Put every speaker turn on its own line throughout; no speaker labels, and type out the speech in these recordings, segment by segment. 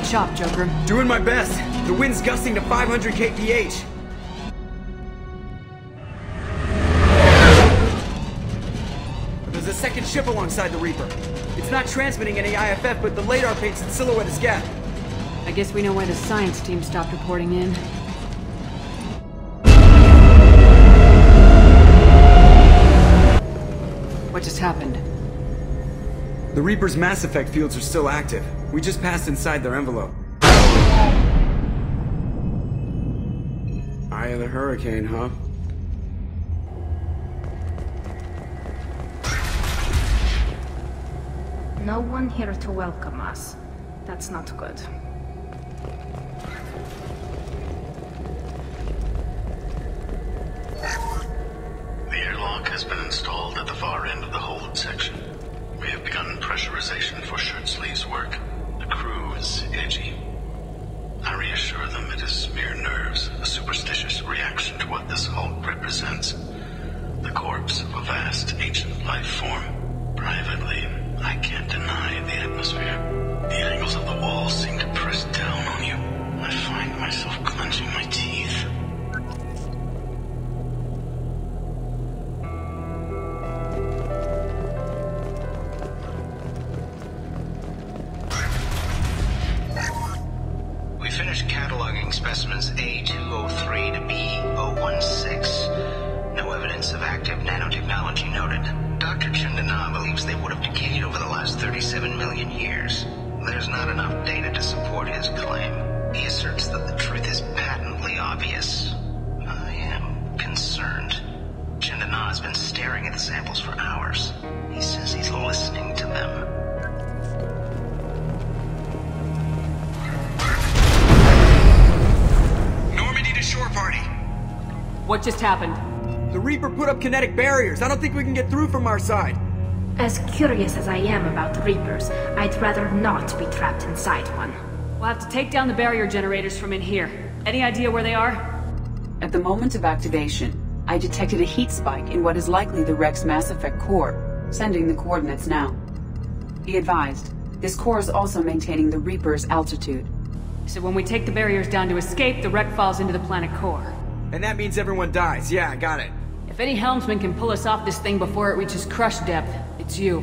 chop, Joker.
Doing my best. The wind's gusting to 500 kph. There's a second ship alongside the Reaper. It's not transmitting any IFF, but the radar paints its silhouette as Geth.
I guess we know why the science team stopped reporting in. What just happened?
The Reaper's Mass Effect fields are still active. We just passed inside their envelope. Eye of the hurricane, huh?
No one here to welcome us. That's not good.
The airlock has been installed at the far end of the hold section. We have begun pressurization for shirt sleeves work. The crew is edgy. I reassure them it is mere nerves, a superstitious reaction to what this hold represents. The corpse of a vast, ancient life form. Privately, I can't deny the atmosphere. The angles of the walls seem to press down on you. I find myself clenching my teeth. We finished cataloging specimens A203 to B016. No evidence of active nanotechnology noted. Dr. Chandana believes they would have decayed over the last 37 million years. There's not enough data to support his claim. He asserts that the truth is patently obvious. I am concerned. Chandana has been staring at the samples for hours. He says he's listening to them.
Normandy to shore party!
What just happened?
The Reaper put up kinetic barriers. I don't think we can get through from our side.
As curious as I am about Reapers, I'd rather not be trapped inside one.
We'll have to take down the barrier generators from in here. Any idea where they are?
At the moment of activation, I detected a heat spike in what is likely the Rex Mass Effect core, sending the coordinates now. Be advised, this core is also maintaining the Reaper's altitude.
So when we take the barriers down to escape, the wreck falls into the planet core.
And that means everyone dies. Yeah, I got it.
If any helmsman can pull us off this thing before it reaches crush depth, it's you.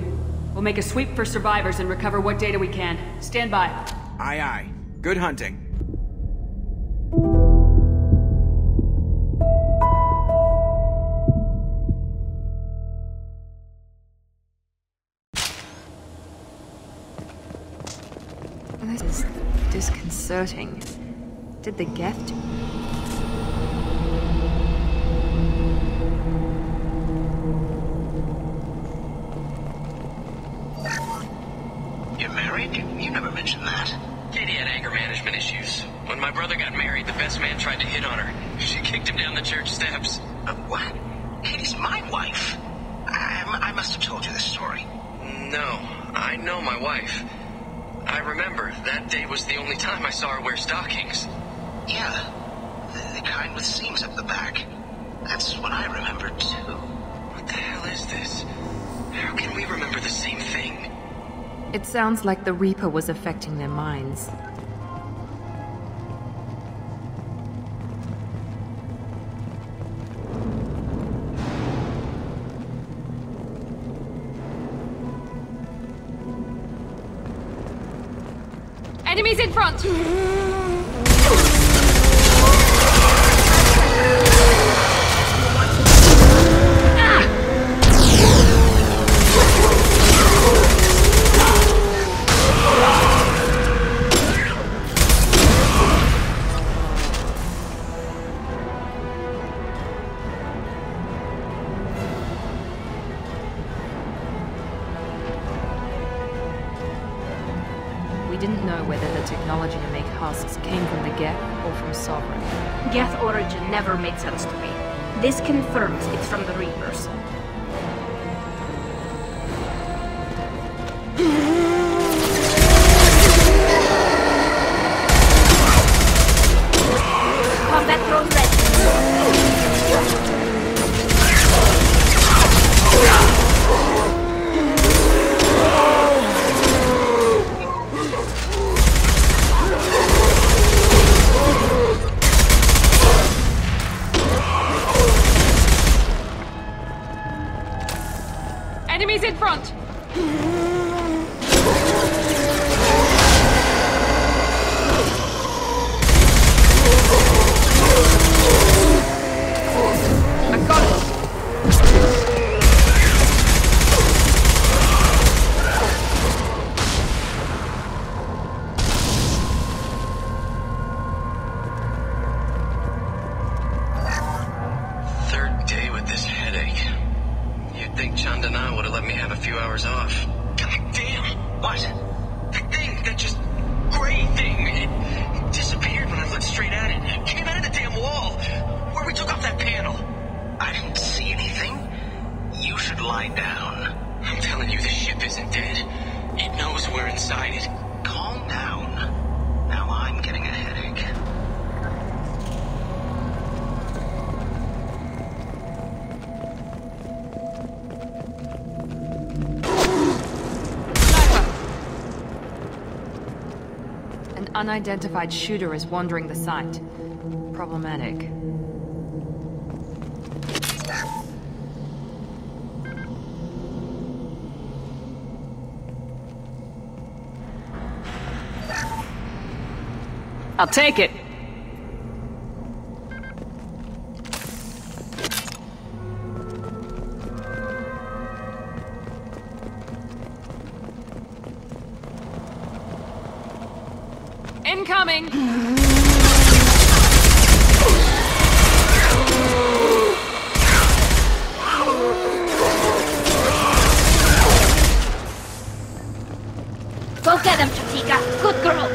We'll make a sweep for survivors and recover what data we can. Stand by.
Aye, aye. Good hunting.
This is disconcerting. Did the Geth do?
You're married? You never mentioned that.
Katie had anger management issues. When my brother got married, the best man tried to hit on her. She kicked him down the church steps.
What? Katie's my wife. I must have told you this story.
No, I know my wife. I remember that day was the only time I saw her wear stockings.
Yeah, the kind with seams up the back. That's what I remember too.
What the hell is this? How can we remember the same thing?
It sounds like the Reaper was affecting their minds.
Enemies in front!
We didn't know whether the technology to make husks came from the Geth or from Sovereign.
Geth origin never made sense to me. This confirms it's from the Reapers. Combat drone ready.
Enemies in front!
I got it!
Third day with this headache. You'd think Chandana would have let me have a few hours off. God damn! What? That thing, that just gray thing, it disappeared when I looked straight at it. It came out of the damn wall, where we took off that panel. I didn't see anything. You should lie down. I'm telling you, this ship isn't dead. It knows we're inside it. Calm down. Now I'm getting a headache.
An unidentified shooter is wandering the site. Problematic.
I'll take it.
Incoming!
Go get him, Chatika. Good girl.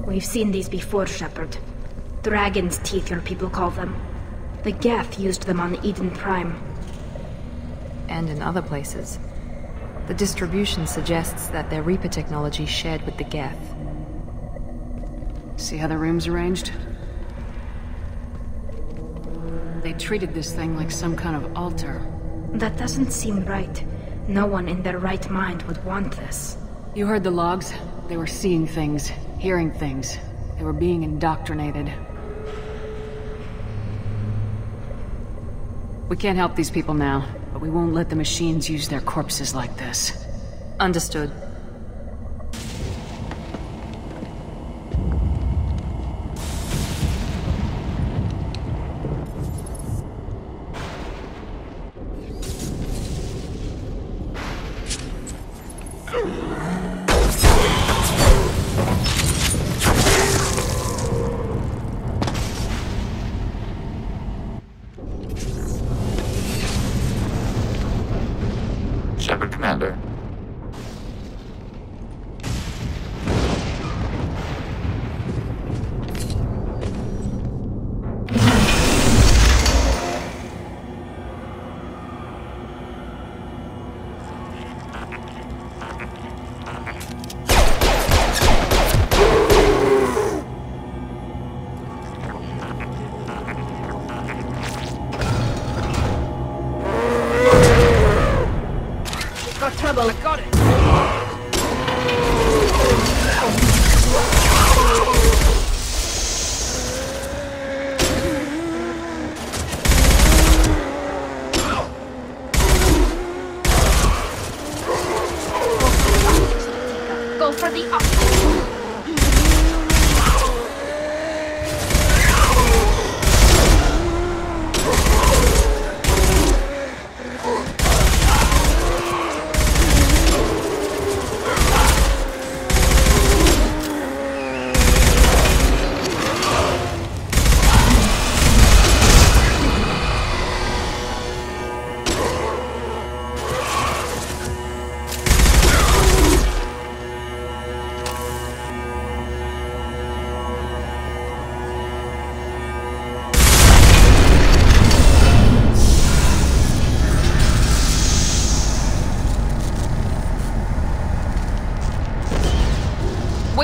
We've seen these before, Shepard. Dragon's teeth, your people call them. The Geth used them on Eden Prime.
And in other places. The distribution suggests that their Reaper technology shared with the Geth.
See how the room's arranged? They treated this thing like some kind of altar.
That doesn't seem right. No one in their right mind would want this.
You heard the logs? They were seeing things, hearing things. They were being indoctrinated. We can't help these people now, but we won't let the machines use their corpses like this.
Understood.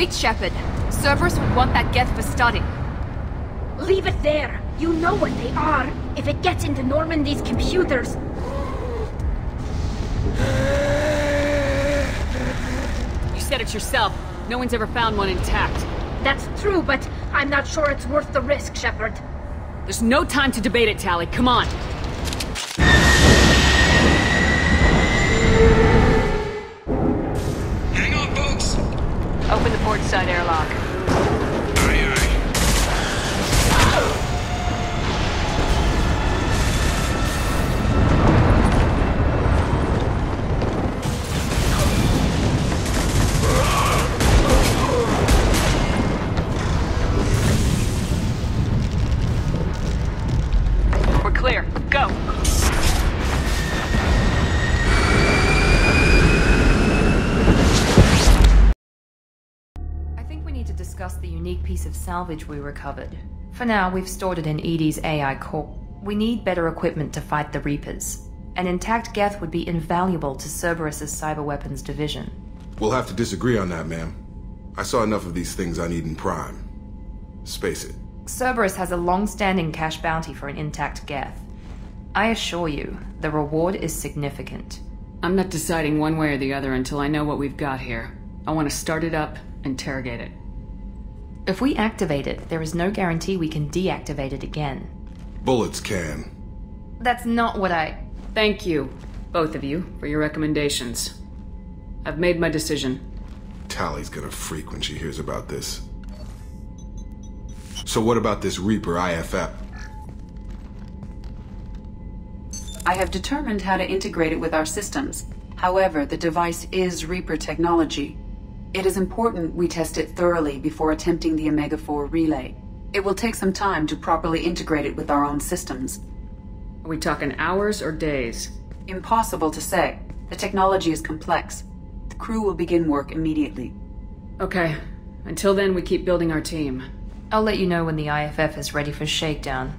Wait, Shepard. Cerberus would want that Geth for study.
Leave it there. You know what they are. If it gets into Normandy's computers...
You said it yourself. No one's ever found one intact.
That's true, but I'm not sure it's worth the risk, Shepard.
There's no time to debate it, Tali. Come on.
Hang on, folks!
Open the port side airlock.
Aye, aye.
We're clear. Go!
I think we need to discuss the unique piece of salvage we recovered. For now, we've stored it in Edie's AI core. We need better equipment to fight the Reapers. An intact Geth would be invaluable to Cerberus's cyber weapons division.
We'll have to disagree on that, ma'am. I saw enough of these things on Eden Prime. Space it.
Cerberus has a long-standing cash bounty for an intact Geth. I assure you, the reward is significant.
I'm not deciding one way or the other until I know what we've got here. I want to start it up, interrogate it.
If we activate it, there is no guarantee we can deactivate it again.
Bullets can.
That's not what I...
Thank you, both of you, for your recommendations. I've made my decision.
Tali's gonna freak when she hears about this. So what about this Reaper IFF?
I have determined how to integrate it with our systems. However, the device is Reaper technology. It is important we test it thoroughly before attempting the Omega-4 relay. It will take some time to properly integrate it with our own systems.
Are we talking hours or days?
Impossible to say. The technology is complex. The crew will begin work immediately.
Okay. Until then, we keep building our team.
I'll let you know when the IFF is ready for shakedown.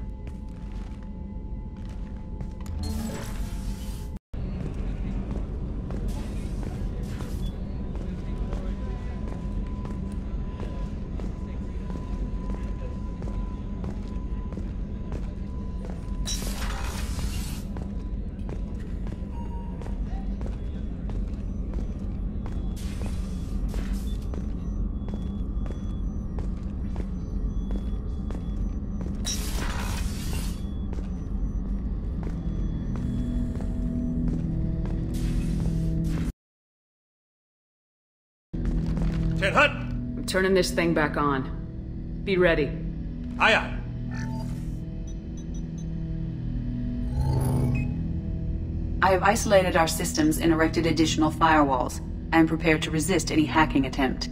I'm turning this thing back on. Be ready.
Aye, aye.
I have isolated our systems and erected additional firewalls. I am prepared to resist any hacking attempt.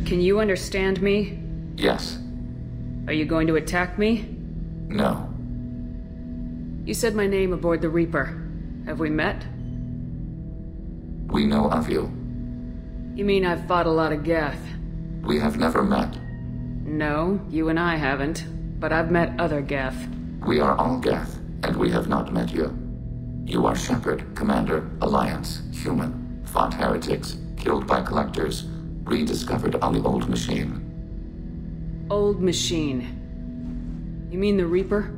Can you understand me?
Yes.
Are you going to attack me?
No.
You said my name aboard the Reaper. Have we met?
We know of you.
You mean I've fought a lot of Geth?
We have never met.
No, you and I haven't. But I've met other Geth.
We are all Geth, and we have not met you. You are Shepard, Commander, Alliance, human, fought heretics, killed by collectors, rediscovered on the old machine.
Old machine. You mean the Reaper?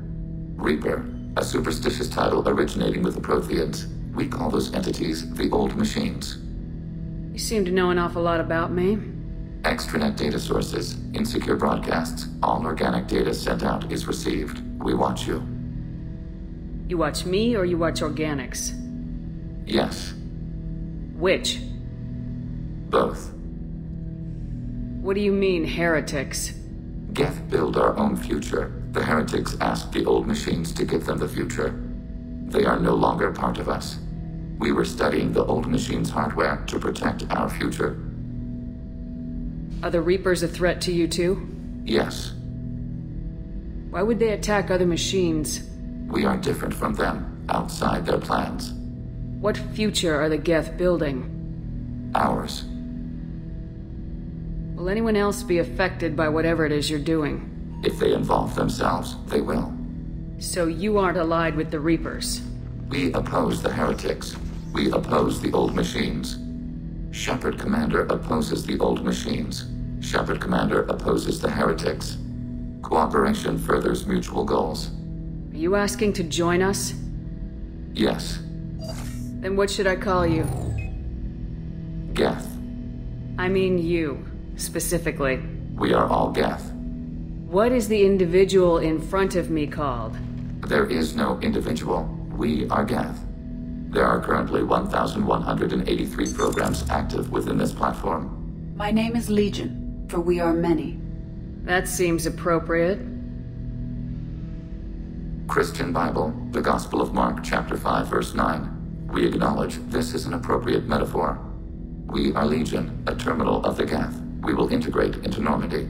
Reaper, a superstitious title originating with the Protheans. We call those entities the old machines.
You seem to know an awful lot about me.
Extranet data sources, insecure broadcasts, all organic data sent out is received. We watch you.
You watch me or you watch organics?
Yes.
Which?
Both.
What do you mean, heretics?
Geth build our own future. The heretics asked the old machines to give them the future. They are no longer part of us. We were studying the old machines' hardware to protect our future.
Are the Reapers a threat to you too?
Yes.
Why would they attack other machines?
We are different from them, outside their plans.
What future are the Geth building?
Ours.
Will anyone else be affected by whatever it is you're doing?
If they involve themselves, they will.
So you aren't allied with the Reapers?
We oppose the heretics. We oppose the old machines. Shepard Commander opposes the old machines. Shepard Commander opposes the heretics. Cooperation furthers mutual goals.
Are you asking to join us?
Yes.
Then what should I call you?
Geth.
I mean you, specifically.
We are all Geth.
What is the individual in front of me called?
There is no individual. We are Geth. There are currently 1,183 programs active within this platform.
My name is Legion, for we are many.
That seems appropriate.
Christian Bible, the Gospel of Mark, chapter 5, verse 9. We acknowledge this is an appropriate metaphor. We are Legion, a terminal of the Geth. We will integrate into Normandy.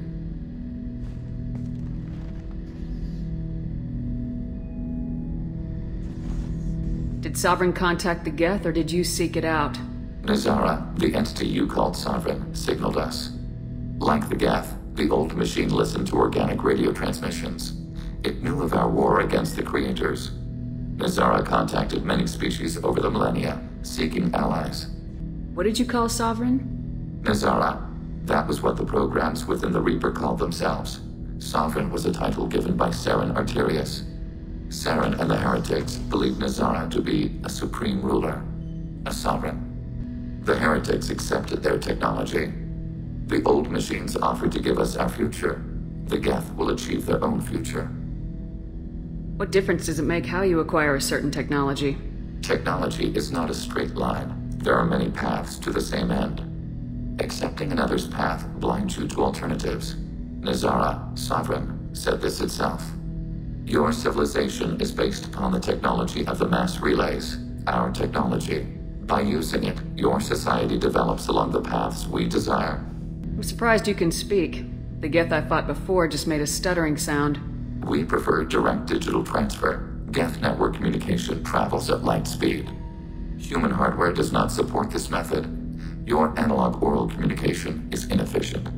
Did Sovereign contact the Geth, or did you seek it out?
Nazara, the entity you called Sovereign, signaled us. Like the Geth, the old machine listened to organic radio transmissions. It knew of our war against the creators. Nazara contacted many species over the millennia, seeking allies.
What did you call Sovereign?
Nazara. That was what the programs within the Reaper called themselves. Sovereign was a title given by Saren Arterius. Saren and the heretics believed Nazara to be a supreme ruler, a sovereign. The heretics accepted their technology. The old machines offered to give us our future. The Geth will achieve their own future.
What difference does it make how you acquire a certain technology?
Technology is not a straight line. There are many paths to the same end. Accepting another's path blinds you to alternatives. Nazara, Sovereign, said this itself. Your civilization is based upon the technology of the mass relays, our technology. By using it, your society develops along the paths we desire.
I'm surprised you can speak. The Geth I fought before just made a stuttering sound.
We prefer direct digital transfer. Geth network communication travels at light speed. Human hardware does not support this method. Your analog oral communication is inefficient.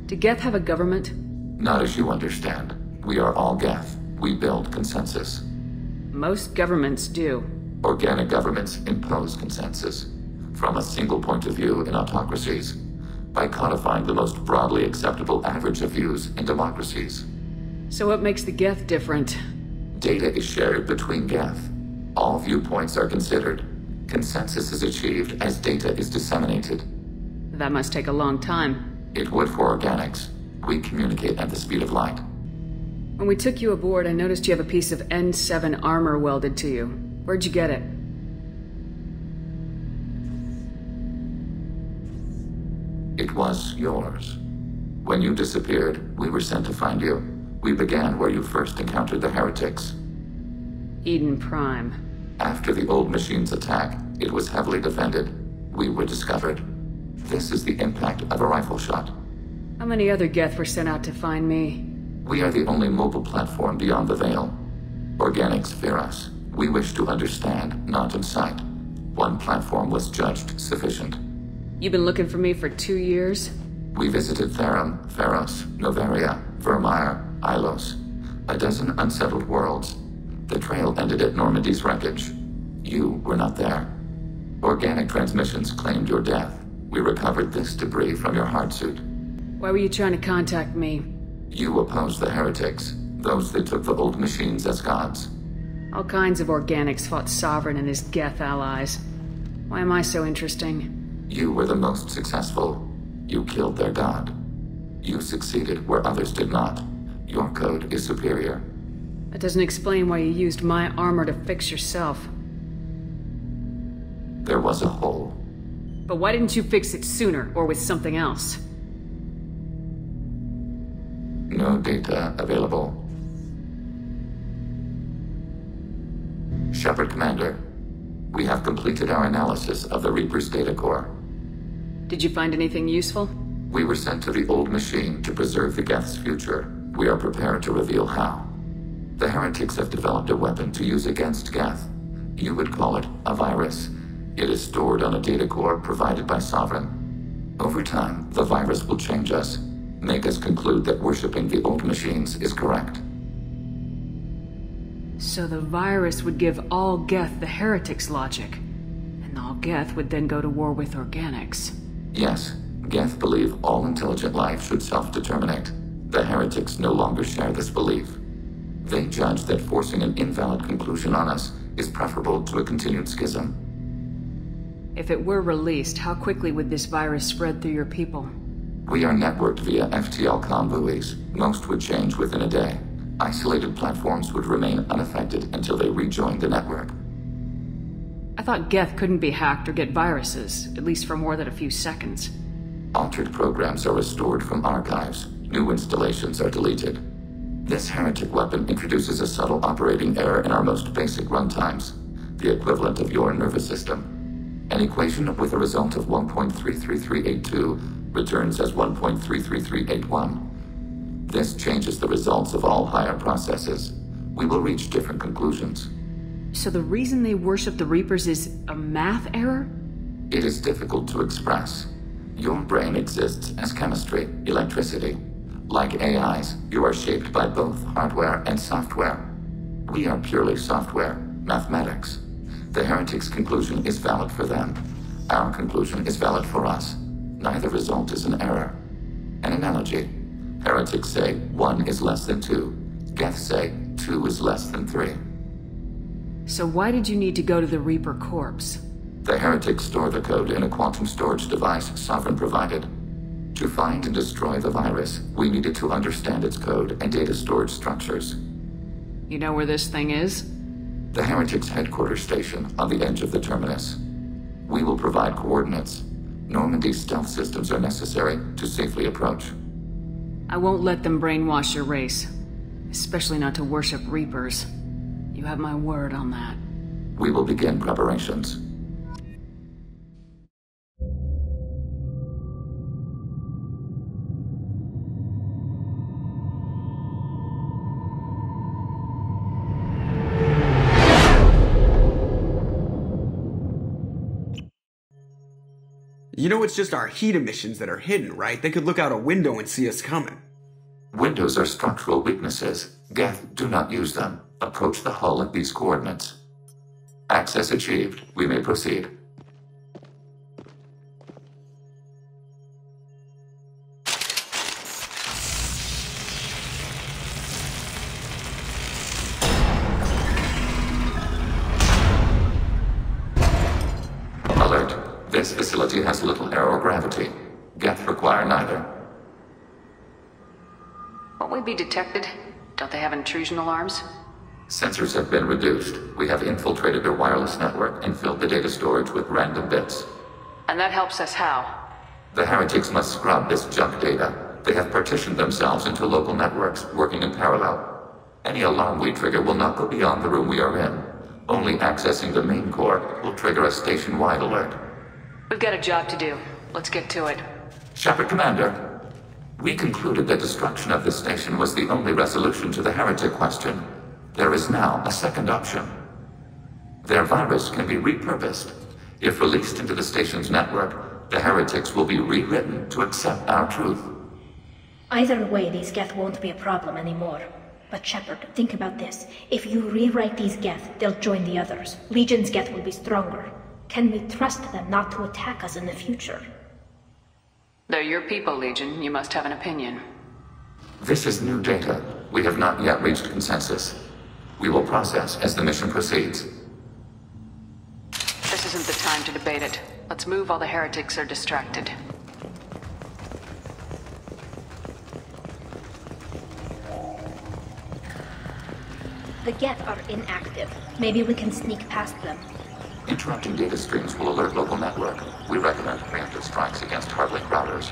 Do Geth have a government?
Not as you understand. We are all Geth. We build consensus.
Most governments do.
Organic governments impose consensus. From a single point of view in autocracies. By codifying the most broadly acceptable average of views in democracies.
So what makes the Geth different?
Data is shared between Geth. All viewpoints are considered. Consensus is achieved as data is disseminated.
That must take a long time.
It would for organics. We communicate at the speed of light.
When we took you aboard, I noticed you have a piece of N7 armor welded to you. Where'd you get it?
It was yours. When you disappeared, we were sent to find you. We began where you first encountered the heretics.
Eden Prime.
After the old machine's attack, it was heavily defended. We were discovered. This is the impact of a rifle shot.
How many other Geth were sent out to find me?
We are the only mobile platform beyond the Veil. Organics fear us. We wish to understand, not incite. One platform was judged sufficient.
You've been looking for me for 2 years?
We visited Therum, Pharos, Novaria, Vermeer, Ilos. A dozen unsettled worlds. The trail ended at Normandy's wreckage. You were not there. Organic transmissions claimed your death. We recovered this debris from your hardsuit.
Why were you trying to contact me?
You opposed the heretics, those that took the old machines as gods.
All kinds of organics fought Sovereign and his Geth allies. Why am I so interesting?
You were the most successful. You killed their god. You succeeded where others did not. Your code is superior.
That doesn't explain why you used my armor to fix yourself.
There was a hole.
But why didn't you fix it sooner, or with something else?
No no data available. Shepard Commander, we have completed our analysis of the Reaper's data core.
Did you find anything useful?
We were sent to the old machine to preserve the Geth's future. We are prepared to reveal how. The heretics have developed a weapon to use against Geth. You would call it a virus. It is stored on a data core provided by Sovereign. Over time, the virus will change us, make us conclude that worshipping the old machines is correct.
So the virus would give all Geth the heretics' logic, and all Geth would then go to war with organics.
Yes, Geth believe all intelligent life should self-determinate. The heretics no longer share this belief. They judge that forcing an invalid conclusion on us is preferable to a continued schism.
If it were released, how quickly would this virus spread through your people?
We are networked via FTL-COM buoys. Most would change within a day. Isolated platforms would remain unaffected until they rejoined the network.
I thought Geth couldn't be hacked or get viruses, at least for more than a few seconds.
Altered programs are restored from archives. New installations are deleted. This heretic weapon introduces a subtle operating error in our most basic runtimes, the equivalent of your nervous system. An equation with a result of 1.33382 returns as 1.33381. This changes the results of all higher processes. We will reach different conclusions.
So the reason they worship the Reapers is a math error?
It is difficult to express. Your brain exists as chemistry, electricity. Like AIs, you are shaped by both hardware and software. We are purely software, mathematics. The heretics' conclusion is valid for them. Our conclusion is valid for us. Neither result is an error. An analogy. Heretics say 1 is less than 2. Geth say 2 is less than 3.
So why did you need to go to the Reaper corpse?
The heretics store the code in a quantum storage device Sovereign provided. To find and destroy the virus, we needed to understand its code and data storage structures.
You know where this thing is?
The heretics' headquarters station on the edge of the terminus. We will provide coordinates. Normandy's stealth systems are necessary to safely approach.
I won't let them brainwash your race. Especially not to worship Reapers. You have my word on that.
We will begin preparations.
You know it's just our heat emissions that are hidden, right? They could look out a window and see us coming.
Windows are structural weaknesses. Geth, do not use them. Approach the hull at these coordinates. Access achieved. We may proceed. Alert. This facility has little aerogravity. Geth require neither.
Won't we be detected? Don't they have intrusion alarms?
Sensors have been reduced. We have infiltrated their wireless network and filled the data storage with random bits.
And that helps us how?
The heretics must scrub this junk data. They have partitioned themselves into local networks, working in parallel. Any alarm we trigger will not go beyond the room we are in. Only accessing the main core will trigger a station-wide alert.
We've got a job to do. Let's get to it.
Shepard Commander, we concluded that destruction of this station was the only resolution to the heretic question. There is now a second option. Their virus can be repurposed. If released into the station's network, the heretics will be rewritten to accept our truth.
Either way, these Geth won't be a problem anymore. But Shepard, think about this. If you rewrite these Geth, they'll join the others. Legion's Geth will be stronger. Can we trust them not to attack us in the future?
They're your people, Legion. You must have an opinion.
This is new data. We have not yet reached consensus. We will process as the mission proceeds.
This isn't the time to debate it. Let's move while the heretics are distracted.
The Geth are inactive. Maybe we can sneak past them.
Interrupting data streams will alert local network. We recommend preemptive strikes against hardlink routers.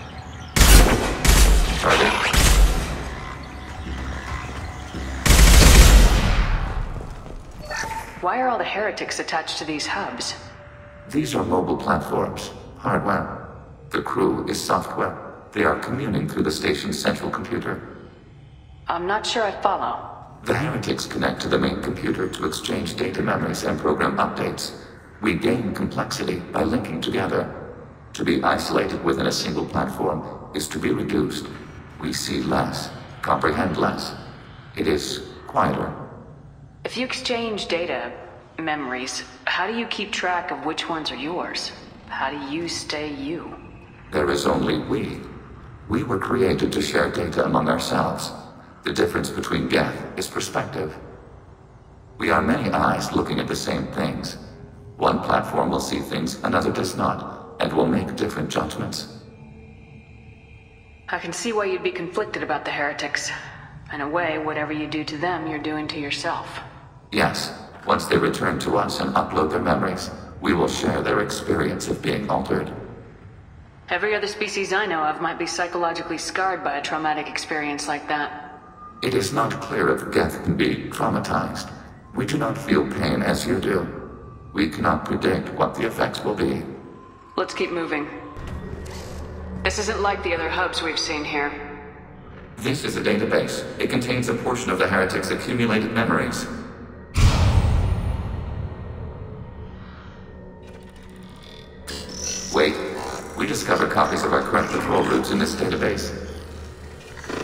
Target.
Why are all the heretics attached to these hubs?
These are mobile platforms, hardware. The crew is software. They are communing through the station's central computer.
I'm not sure I follow.
The heretics connect to the main computer to exchange data memories and program updates. We gain complexity by linking together. To be isolated within a single platform is to be reduced. We see less, comprehend less. It is quieter.
If you exchange data, memories, how do you keep track of which ones are yours? How do you stay you?
There is only we. We were created to share data among ourselves. The difference between Geth is perspective. We are many eyes looking at the same things. One platform will see things another does not, and will make different judgments.
I can see why you'd be conflicted about the heretics. In a way, whatever you do to them, you're doing to yourself.
Yes, once they return to us and upload their memories, we will share their experience of being altered.
Every other species I know of might be psychologically scarred by a traumatic experience like that.
It is not clear if Geth can be traumatized. We do not feel pain as you do. We cannot predict what the effects will be.
Let's keep moving. This isn't like the other hubs we've seen here.
This is a database. It contains a portion of the heretics' accumulated memories. Wait. We discovered copies of our current patrol routes in this database.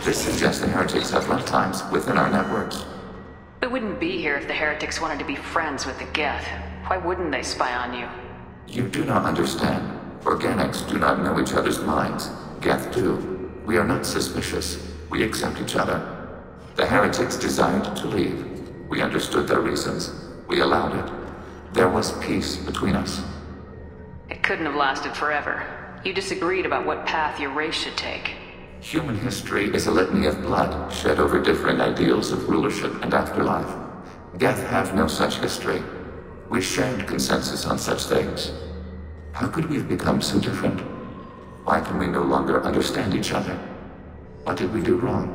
This suggests the heretics have lifetimes within our networks.
We wouldn't be here if the heretics wanted to be friends with the Geth. Why wouldn't they spy on you?
You do not understand. Organics do not know each other's minds. Geth do. We are not suspicious. We accept each other. The heretics desired to leave. We understood their reasons. We allowed it. There was peace between us.
It couldn't have lasted forever. You disagreed about what path your race should take.
Human history is a litany of blood shed over different ideals of rulership and afterlife. Geth have no such history. We shared consensus on such things. How could we have become so different? Why can we no longer understand each other? What did we do wrong?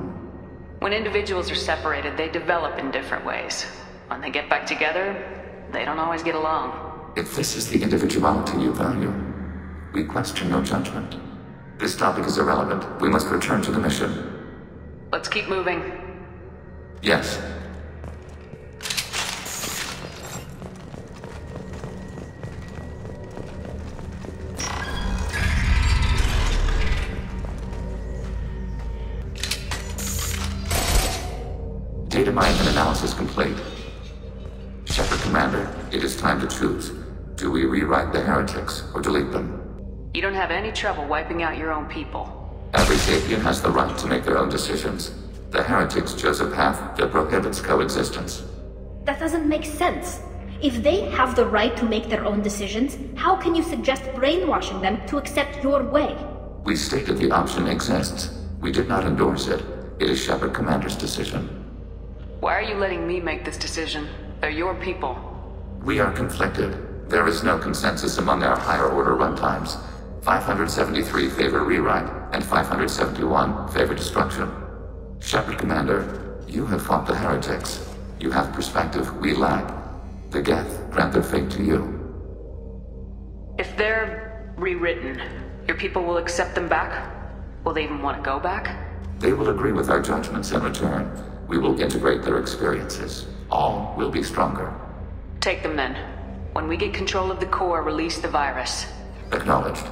When individuals are separated, they develop in different ways. When they get back together, they don't always get along.
If this is the individuality you value, we question no judgment. This topic is irrelevant. We must return to the mission.
Let's keep moving.
Yes. Data mining and analysis complete. Shepard Commander, it is time to choose. Do we rewrite the heretics or delete them?
You don't have any trouble wiping out your own people.
Every sapient has the right to make their own decisions. The heretics chose a path that prohibits coexistence.
That doesn't make sense. If they have the right to make their own decisions, how can you suggest brainwashing them to accept your way?
We stated the option exists. We did not endorse it. It is Shepard Commander's decision.
Why are you letting me make this decision? They're your people.
We are conflicted. There is no consensus among our higher order runtimes. 573 favor rewrite, and 571 favor destruction. Shepard Commander, you have fought the heretics. You have perspective we lack. The Geth grant their fate to you.
If they're rewritten, your people will accept them back? Will they even want to go back?
They will agree with our judgments in return. We will integrate their experiences. All will be stronger.
Take them then. When we get control of the core, release the virus.
Acknowledged.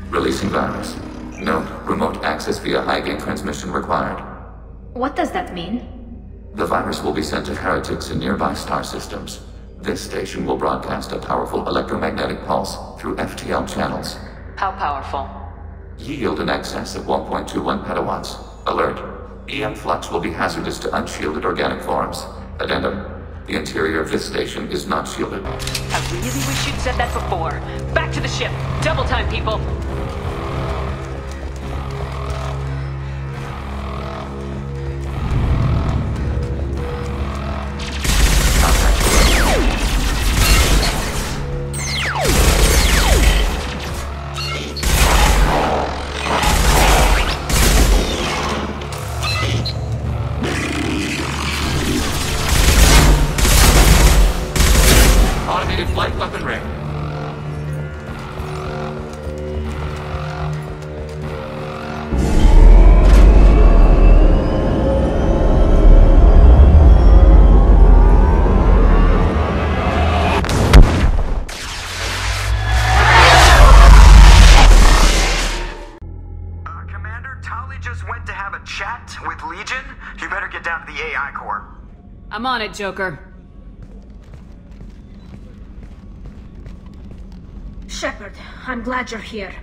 Releasing virus. Note, remote access via high-gain transmission required.
What does that mean?
The virus will be sent to heretics in nearby star systems. This station will broadcast a powerful electromagnetic pulse through FTL channels.
How powerful?
Yield in excess of 1.21 petawatts. Alert. EM flux will be hazardous to unshielded organic forms. Addendum. The interior of this station is not shielded.
I really wish you'd said that before. Back to the ship. Double time, people.
chat with Legion, you better get down to the AI core.
I'm on it, Joker.
Shepard, I'm glad you're here.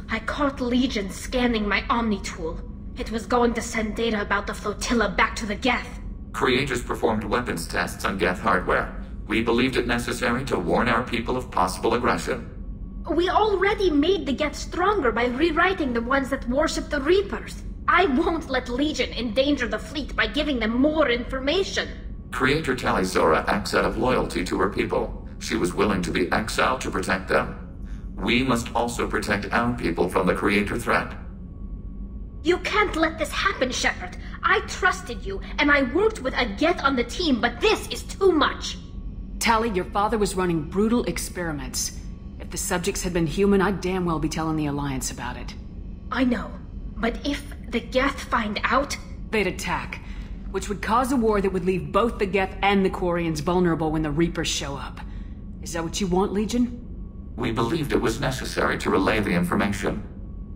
I caught Legion scanning my Omni tool. It was going to send data about the flotilla back to the Geth.
Creators performed weapons tests on Geth hardware. We believed it necessary to warn our people of possible aggression.
We already made the Geth stronger by rewriting the ones that worship the Reapers. I won't let Legion endanger the fleet by giving them more information.
Creator Talizora acts out of loyalty to her people. She was willing to be exiled to protect them. We must also protect our people from the Creator threat.
You can't let this happen, Shepard. I trusted you, and I worked with a Geth on the team, but this is too much.
Tali, your father was running brutal experiments. If the subjects had been human, I'd damn well be telling the Alliance about it.
I know, but if the Geth find out...
They'd attack, which would cause a war that would leave both the Geth and the Quarians vulnerable when the Reapers show up. Is that what you want, Legion?
We believed it was necessary to relay the information.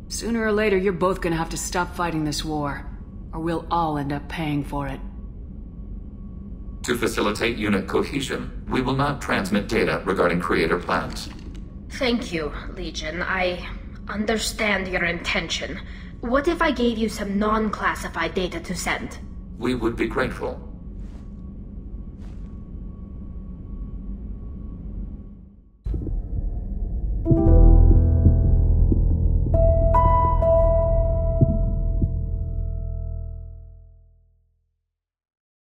Sooner or later, you're both gonna have to stop fighting this war, or we'll all end up paying for it.
To facilitate unit cohesion, we will not transmit data regarding Creator plans.
Thank you, Legion. I understand your intention. What if I gave you some non-classified data to send?
We would be grateful.